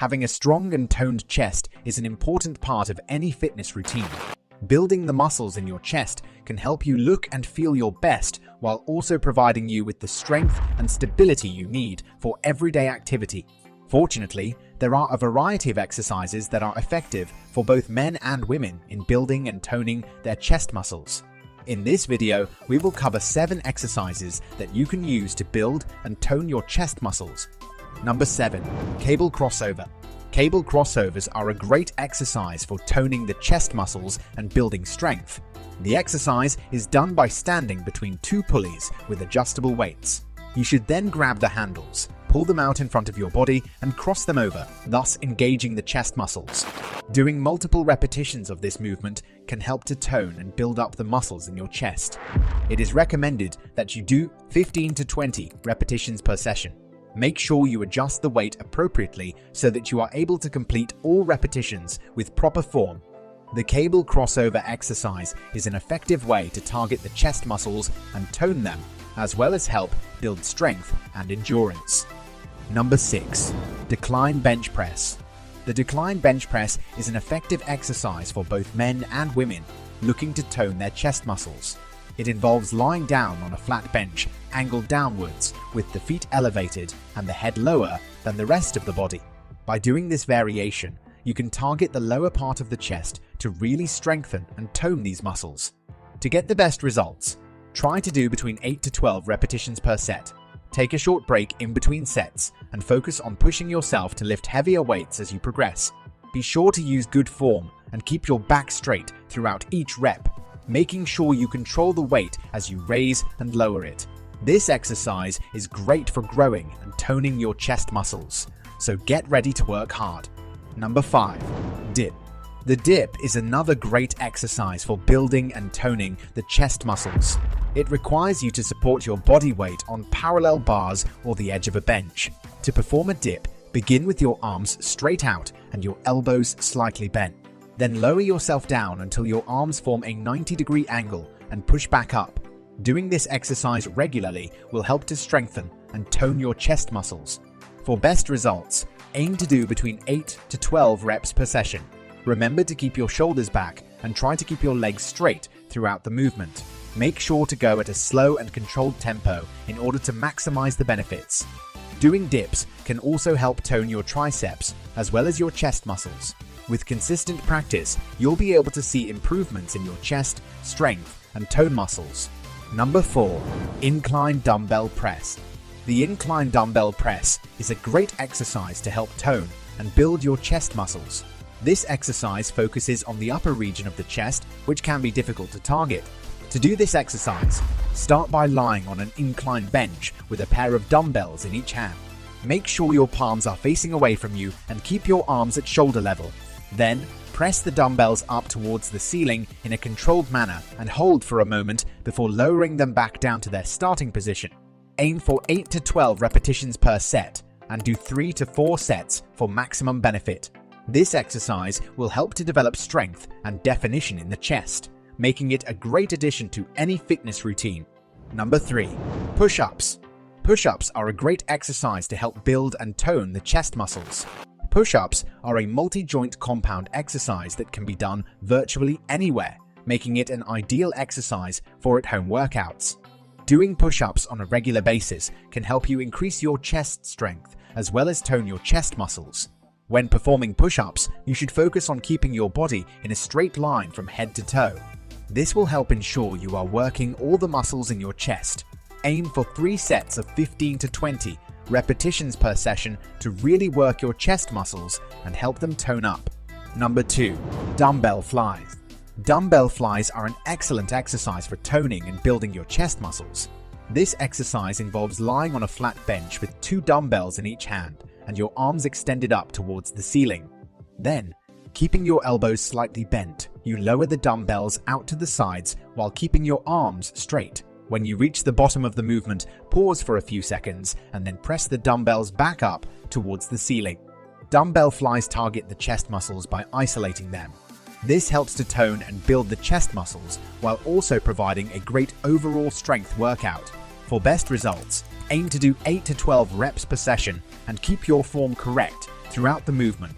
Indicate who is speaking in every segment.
Speaker 1: Having a strong and toned chest is an important part of any fitness routine. Building the muscles in your chest can help you look and feel your best while also providing you with the strength and stability you need for everyday activity. Fortunately, there are a variety of exercises that are effective for both men and women in building and toning their chest muscles. In this video, we will cover 7 exercises that you can use to build and tone your chest muscles. Number 7. Cable crossover. Cable crossovers are a great exercise for toning the chest muscles and building strength. The exercise is done by standing between 2 pulleys with adjustable weights. You should then grab the handles, pull them out in front of your body and cross them over, thus engaging the chest muscles. Doing multiple repetitions of this movement can help to tone and build up the muscles in your chest. It is recommended that you do 15 to 20 repetitions per session. Make sure you adjust the weight appropriately so that you are able to complete all repetitions with proper form. The cable crossover exercise is an effective way to target the chest muscles and tone them, as well as help build strength and endurance. Number 6. Decline bench press. The decline bench press is an effective exercise for both men and women looking to tone their chest muscles. It involves lying down on a flat bench, angled downwards, with the feet elevated and the head lower than the rest of the body. By doing this variation, you can target the lower part of the chest to really strengthen and tone these muscles. To get the best results, try to do between 8 to 12 repetitions per set. Take a short break in between sets and focus on pushing yourself to lift heavier weights as you progress. Be sure to use good form and keep your back straight throughout each rep, making sure you control the weight as you raise and lower it. This exercise is great for growing and toning your chest muscles, so get ready to work hard. Number 5. Dip. The dip is another great exercise for building and toning the chest muscles. It requires you to support your body weight on parallel bars or the edge of a bench. To perform a dip, begin with your arms straight out and your elbows slightly bent. Then lower yourself down until your arms form a 90-degree angle and push back up. Doing this exercise regularly will help to strengthen and tone your chest muscles. For best results, aim to do between 8 to 12 reps per session. Remember to keep your shoulders back and try to keep your legs straight throughout the movement. Make sure to go at a slow and controlled tempo in order to maximize the benefits. Doing dips can also help tone your triceps as well as your chest muscles. With consistent practice, you'll be able to see improvements in your chest, strength, and tone muscles. Number 4. Incline dumbbell press. The incline dumbbell press is a great exercise to help tone and build your chest muscles. This exercise focuses on the upper region of the chest, which can be difficult to target. To do this exercise, start by lying on an incline bench with a pair of dumbbells in each hand. Make sure your palms are facing away from you and keep your arms at shoulder level. Then, press the dumbbells up towards the ceiling in a controlled manner and hold for a moment before lowering them back down to their starting position. Aim for 8 to 12 repetitions per set and do 3 to 4 sets for maximum benefit. This exercise will help to develop strength and definition in the chest, making it a great addition to any fitness routine. Number 3. Push-ups. Push-ups are a great exercise to help build and tone the chest muscles. Push-ups are a multi-joint compound exercise that can be done virtually anywhere, making it an ideal exercise for at-home workouts. Doing push-ups on a regular basis can help you increase your chest strength as well as tone your chest muscles. When performing push-ups, you should focus on keeping your body in a straight line from head to toe. This will help ensure you are working all the muscles in your chest. Aim for 3 sets of 15 to 20 repetitions per session to really work your chest muscles and help them tone up. Number 2. Dumbbell flies. Dumbbell flies are an excellent exercise for toning and building your chest muscles. This exercise involves lying on a flat bench with 2 dumbbells in each hand and your arms extended up towards the ceiling. Then, keeping your elbows slightly bent, you lower the dumbbells out to the sides while keeping your arms straight. When you reach the bottom of the movement, pause for a few seconds and then press the dumbbells back up towards the ceiling. Dumbbell flies target the chest muscles by isolating them. This helps to tone and build the chest muscles while also providing a great overall strength workout. For best results, aim to do 8 to 12 reps per session and keep your form correct throughout the movement.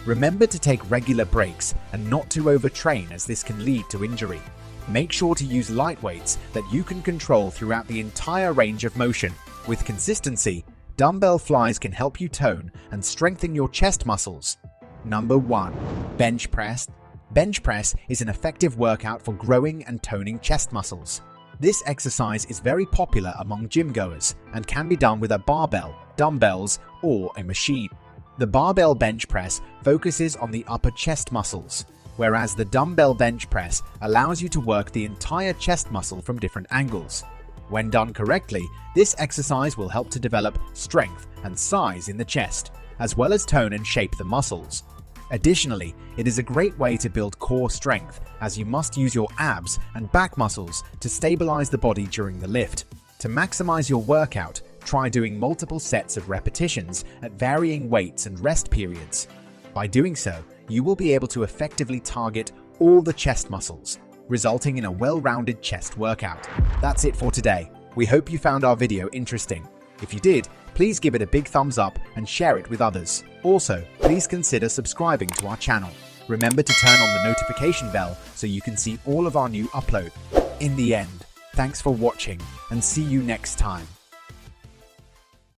Speaker 1: Remember to take regular breaks and not to overtrain, as this can lead to injury. Make sure to use light weights that you can control throughout the entire range of motion. With consistency, dumbbell flies can help you tone and strengthen your chest muscles. Number 1. Bench press. Bench press is an effective workout for growing and toning chest muscles. This exercise is very popular among gym goers and can be done with a barbell, dumbbells, or a machine. The barbell bench press focuses on the upper chest muscles, whereas the dumbbell bench press allows you to work the entire chest muscle from different angles. When done correctly, this exercise will help to develop strength and size in the chest, as well as tone and shape the muscles. Additionally, it is a great way to build core strength, as you must use your abs and back muscles to stabilize the body during the lift. To maximize your workout, try doing multiple sets of repetitions at varying weights and rest periods. By doing so, you will be able to effectively target all the chest muscles, resulting in a well-rounded chest workout. That's it for today. We hope you found our video interesting. If you did, please give it a big thumbs up and share it with others. Also, please consider subscribing to our channel. Remember to turn on the notification bell so you can see all of our new uploads. In the end, thanks for watching and see you next time.